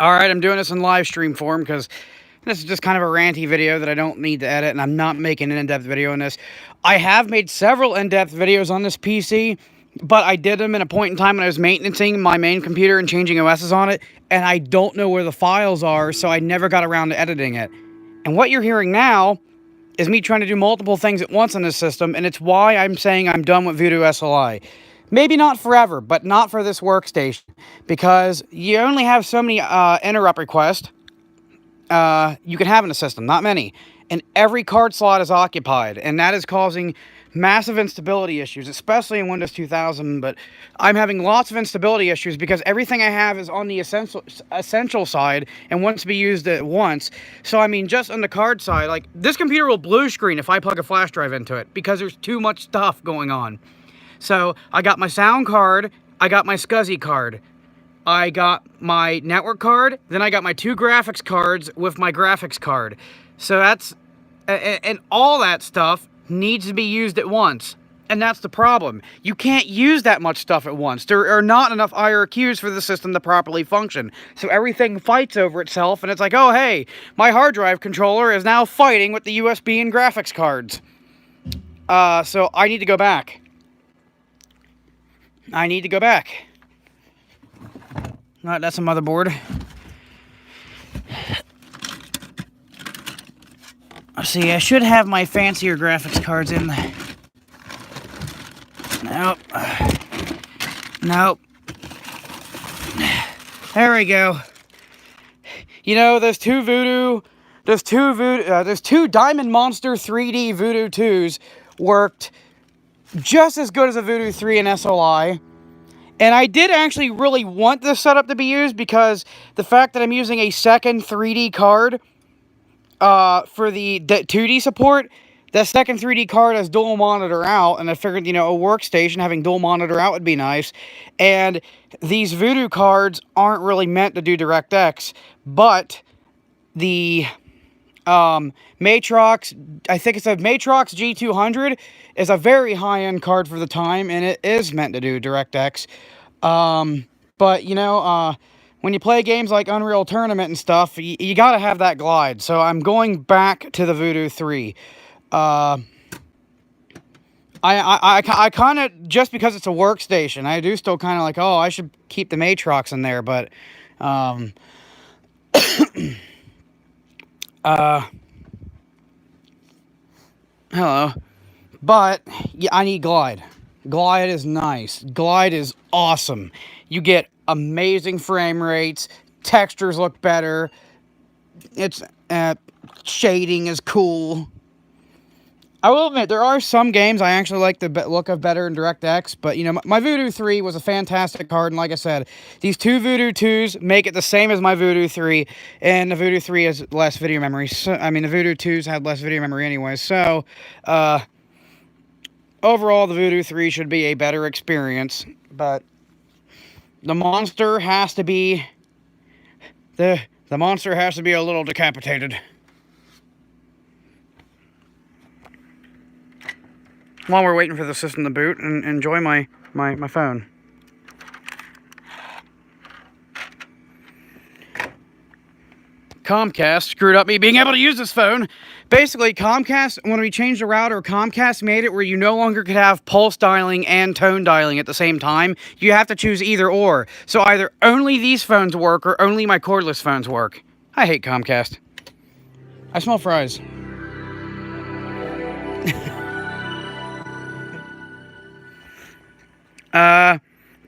Alright, I'm doing this in live stream form because this is just kind of a ranty video that I don't need to edit, and I'm not making an in-depth video on this. I have made several in-depth videos on this PC, but I did them in a point in time when I was maintaining my main computer and changing OSs on it, and I don't know where the files are, so I never got around to editing it. And what you're hearing now is me trying to do multiple things at once on this system, and it's why I'm saying I'm done with Voodoo SLI. Maybe not forever, but not for this workstation, because you only have so many interrupt requests you can have in a system, not many. And every card slot is occupied, and that is causing massive instability issues, especially in Windows 2000, but I'm having lots of instability issues because everything I have is on the essential side and wants to be used at once. So, I mean, just on the card side, like, this computer will blue screen if I plug a flash drive into it because there's too much stuff going on. So, I got my sound card, I got my SCSI card, I got my network card, then I got my 2 graphics cards with my graphics card. So that's, and all that stuff needs to be used at once. And that's the problem. You can't use that much stuff at once. There are not enough IRQs for the system to properly function. So everything fights over itself, and it's like, oh hey, my hard drive controller is now fighting with the USB and graphics cards. So I need to go back. Alright, that's a motherboard. See, I should have my fancier graphics cards in there. Nope. Nope. There we go. You know, those two Diamond Monster 3D Voodoo 2s worked just as good as a Voodoo 3 and SLI. And I did actually really want this setup to be used because the fact that I'm using a second 3D card for the 2D support, that second 3D card has dual monitor out, and I figured, you know, a workstation having dual monitor out would be nice. And these Voodoo cards aren't really meant to do DirectX, but the Matrox, I think it's a Matrox G200, is a very high-end card for the time, and it is meant to do DirectX. But, you know, when you play games like Unreal Tournament and stuff, you gotta have that glide. So I'm going back to the Voodoo 3. I kind of, just because it's a workstation, I do still kind of like, oh, I should keep the Matrox in there, but, hello. But, yeah, I need glide. Glide is nice. Glide is awesome. You get amazing frame rates. Textures look better. It's, shading is cool. I will admit, there are some games I actually like the look of better in DirectX, but, you know, my Voodoo 3 was a fantastic card, and like I said, these 2 Voodoo 2s make it the same as my Voodoo 3, and the Voodoo 3 has less video memory. So, I mean, the Voodoo 2s had less video memory anyway, so, overall, the Voodoo 3 should be a better experience, but the monster has to be, the monster has to be a little decapitated. While we're waiting for the system to boot, and enjoy my phone. Comcast screwed up me being able to use this phone. Basically, Comcast, when we changed the router, Comcast made it where you no longer could have pulse dialing and tone dialing at the same time. You have to choose either or. So either only these phones work or only my cordless phones work. I hate Comcast. I smell fries.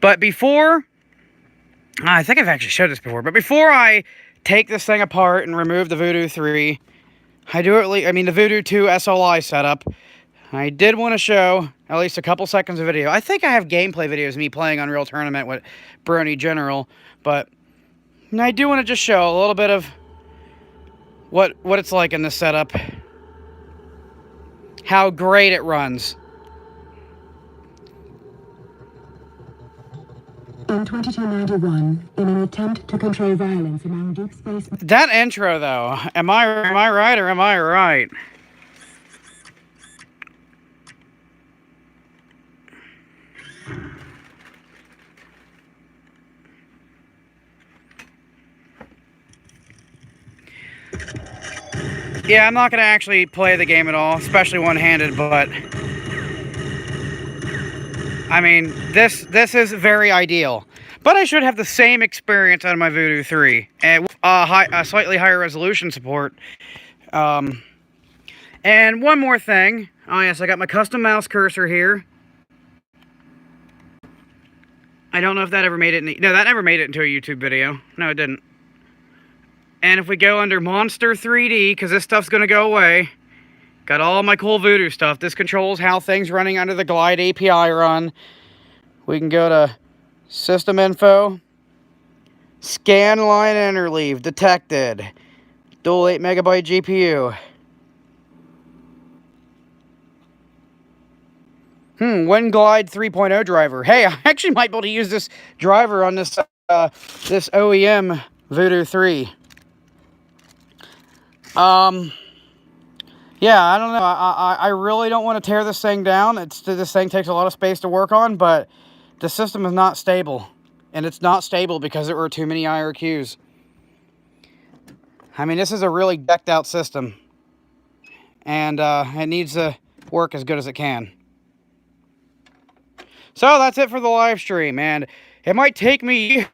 But before, I think I've actually showed this before, but before I take this thing apart and remove the Voodoo 3, the Voodoo 2 SLI setup, I did want to show at least a couple seconds of video. I think I have gameplay videos of me playing Unreal Tournament with Brony General, but I do want to just show a little bit of what it's like in this setup. How great it runs. In 2291, in an attempt to control violence among deep space... That intro, though, am I right or am I right? Yeah, I'm not going to actually play the game at all, especially one-handed, but I mean, this is very ideal. But I should have the same experience out of my Voodoo 3, and with slightly higher resolution support. And one more thing. Oh yes, I got my custom mouse cursor here. I don't know if that ever made it. No, that never made it into a YouTube video. No, it didn't. And if we go under Monster 3D, because this stuff's going to go away, got all my cool Voodoo stuff. This controls how things running under the Glide API run. We can go to System Info, Scan Line Interleave, Detected, Dual 8MB GPU. WinGlide 3.0 driver. Hey, I actually might be able to use this driver on this this OEM Voodoo 3. Yeah, I don't know. I really don't want to tear this thing down. This thing takes a lot of space to work on, but the system is not stable. And it's not stable because there were too many IRQs. I mean, this is a really decked out system. And it needs to work as good as it can. So that's it for the live stream, and it might take me years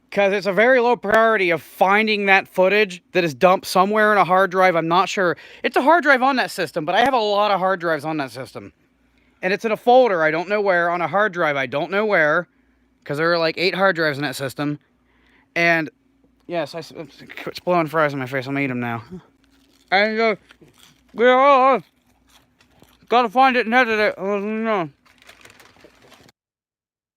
because it's a very low priority of finding that footage that is dumped somewhere in a hard drive. I'm not sure. It's a hard drive on that system, but I have a lot of hard drives on that system. And it's in a folder, I don't know where, on a hard drive, I don't know where, because there are like 8 hard drives in that system. And, yes, it's blowing fries in my face, I'm eating them now. And, yeah, gotta find it and edit it. No.